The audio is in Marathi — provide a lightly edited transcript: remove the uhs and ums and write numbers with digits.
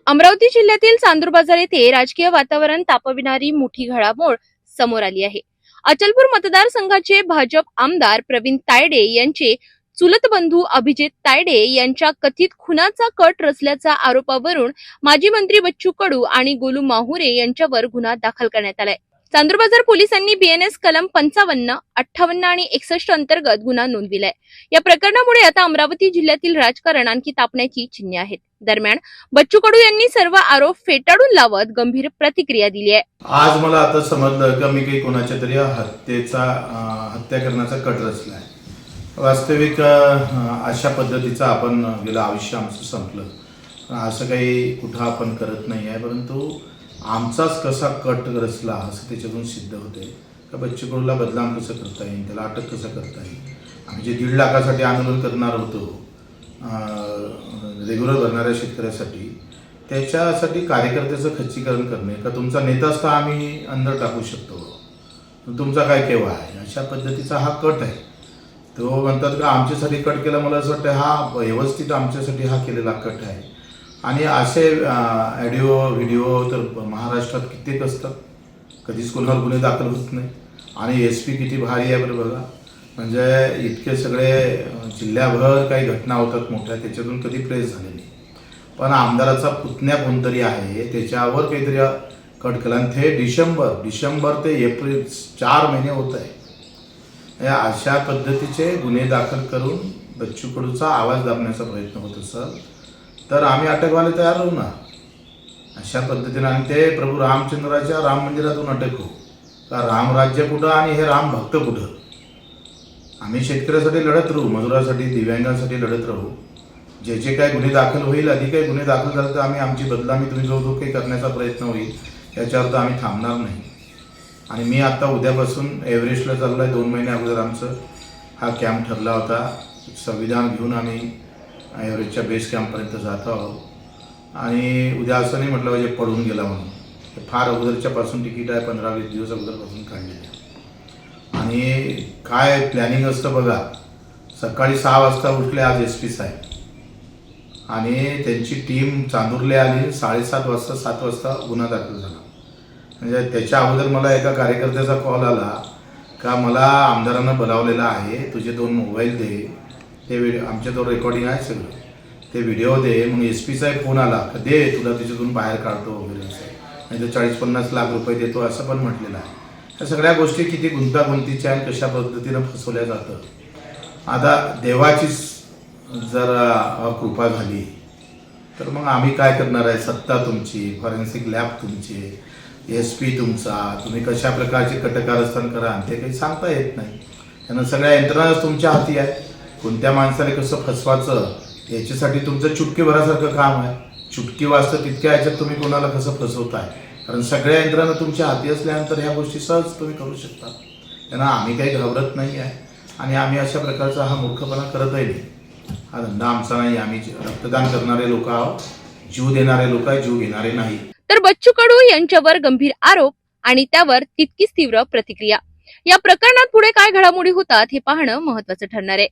अमरावती जिल्ह्यातील चांदूर बाजार येथे राजकीय वातावरण तापविणारी मोठी घडामोड समोर आली आहे। अचलपूर मतदारसंघाचे भाजप आमदार प्रवीण तायडे यांचे चुलत बंधू अभिजित तायडे यांच्या कथित खुनाचा कट रचल्याच्या आरोपावरून माजी मंत्री बच्चू कडू आणि गोलू माहुरे यांच्यावर गुन्हा दाखल करण्यात आलाय। चांदूर बाजार पोलिसांनी बीएनएस कलम 55, 58 आणि 61 अंतर्गत गुन्हा नोंदविलाय। या प्रकरणामुळे आता अमरावती जिल्ह्यातील राजकारण आणखी तापण्याची चिन्हे आहेत। दरम्यान बच्चू कडू यांनी सर्व आरोप फेटाळून लावत गंभीर प्रतिक्रिया दिली आहे। आज मला आता समजलं की मी काही कोणाच्या तरी हत्या करण्याचा कट रचलाय। वास्तविक अशा पद्धतीचा आपण गेलं आयुष्य आमचं संपलं, असं काही कुठं आपण करत नाही आहे, परंतु आमचाच कसा कट रचला असं त्याच्यातून सिद्ध होते का बच्चू कडूला बदनाम कसं करता येईल, त्याला अटक कसं करता येईल। आम्ही जे 1.5 लाखासाठी आंदोलन करणार होतो रेग्युलर भरणाऱ्या शेतकऱ्यासाठी, त्याच्यासाठी कार्यकर्त्याचं खच्चीकरण करणे का तुमचा नेता असता आम्ही अंदर टाकू शकतो, तुमचा काय केव्हा आहे, अशा पद्धतीचा हा कट आहे। तो म्हणतात का आमच्यासाठी कट केला, मला असं वाटतं हा व्यवस्थित आमच्यासाठी हा केलेला कट आहे। आणि असे ऑडिओ व्हिडिओ तर महाराष्ट्रात कित्येक असतात, कधीच कोणावर गुन्हे दाखल होत नाही। आणि SP किती भारी आहे बरं बघा, म्हणजे इतके सगळे जिल्ह्याभर काही घटना होतात मोठ्या, त्याच्यातून कधी प्रेस झालेली नाही। पण आमदाराचा पुतण्या कोणतरी आहे त्याच्यावर काहीतरी कट केला आणि ते डिसेंबर ते एप्रिल 4 महिने होत आहे। अशा पद्धतीचे गुन्हे दाखल करून बच्चू कडूचा आवाज दाबण्याचा प्रयत्न होत असेल तर आम्ही अटक व्हायला तयार होऊ ना अशा पद्धतीने। आणि ते प्रभू रामचंद्राच्या राम मंदिरातून अटक हो का, रामराज्य कुठं आणि हे राम भक्त कुठं। आम्ही शेतकऱ्यासाठी लढत राहू, मजुरासाठी, दिव्यांगांसाठी लढत राहू। जे जे काही गुन्हे दाखल होईल, अधिक काही गुन्हे दाखल झाले तर आम्ही आमची बदनामी तुम्ही जो काही करण्याचा प्रयत्न होईल याच्यावर तर आम्ही थांबणार नाही। आणि मी आता उद्यापासून एव्हरेस्टला चाललो आहे। 2 महिने अगोदर आमचं हा कॅम्प ठरला होता। संविधान घेऊन आम्ही एव्हरेस्टच्या बेस कॅम्पपर्यंत जात आहोत। आणि उद्या असं नाही म्हटलं पाहिजे पडून गेला म्हणून, फार अगोदरच्यापासून तिकीट आहे, 15-20 दिवस अगोदरपासून काढलेलं आहे। आणि काय प्लॅनिंग असतं बघा, सकाळी 6 वाजता उठले आज SP साहेब आणि त्यांची टीम चांदूरला आली, 7:30 वाजता 7 वाजता गुन्हा दाखल झाला। म्हणजे त्याच्या अगोदर मला एका कार्यकर्त्याचा कॉल आला का मला आमदारांना बोलावलेलं आहे, तुझे 2 मोबाईल दे, ते व्हिडिओ आमच्याजवळ रेकॉर्डिंग आहे सगळं, ते व्हिडिओ दे। मग SP साहेब फोन आला का दे तुला त्याच्यातून बाहेर काढतो वगैरे असं, नाही तर 40-50 लाख रुपये देतो असं पण म्हटलेलं आहे। या सगळ्या गोष्टी किती गुंतागुंतीच्या आणि कशा पद्धतीनं फसवल्या जातं। आता देवाचीच जर कृपा झाली तर मग आम्ही काय करणार आहे, सत्ता तुमची, फॉरेन्सिक लॅब तुमची, SP तुमचा, तुम्ही कशा प्रकारचे कटकारस्थान करा ते काही सांगता येत नाही। त्यांना सगळ्या यंत्रणाच तुमच्या हाती आहे, कोणत्या माणसाला कसं फसवायचं याच्यासाठी तुमचं चुटकीभरासारखं काम आहे। चुटकी वाजतं तितक्या ह्याच्यात तुम्ही कोणाला कसं फसवताय, कारण सगळ्या यंत्रणा तुमच्या हाती असल्यानंतर ह्या गोष्टी सहज तुम्ही करू शकता। त्यांना आम्ही काही घाबरत नाही आहे आणि आम्ही अशा प्रकारचा हा मूर्खपणा करतही नाही। हा धंदा आमचा नाही, आम्ही रक्तदान करणारे लोक आहोत, जीव देणारे लोक आहे, जीव घेणारे नाही। तर बच्चू कडू यांच्यावर गंभीर आरोप आणि त्यावर तितकीच तीव्र प्रतिक्रिया। या प्रकरणात पुढे काय घडामोडी होतात हे पाहणं महत्त्वाचं ठरणार आहे।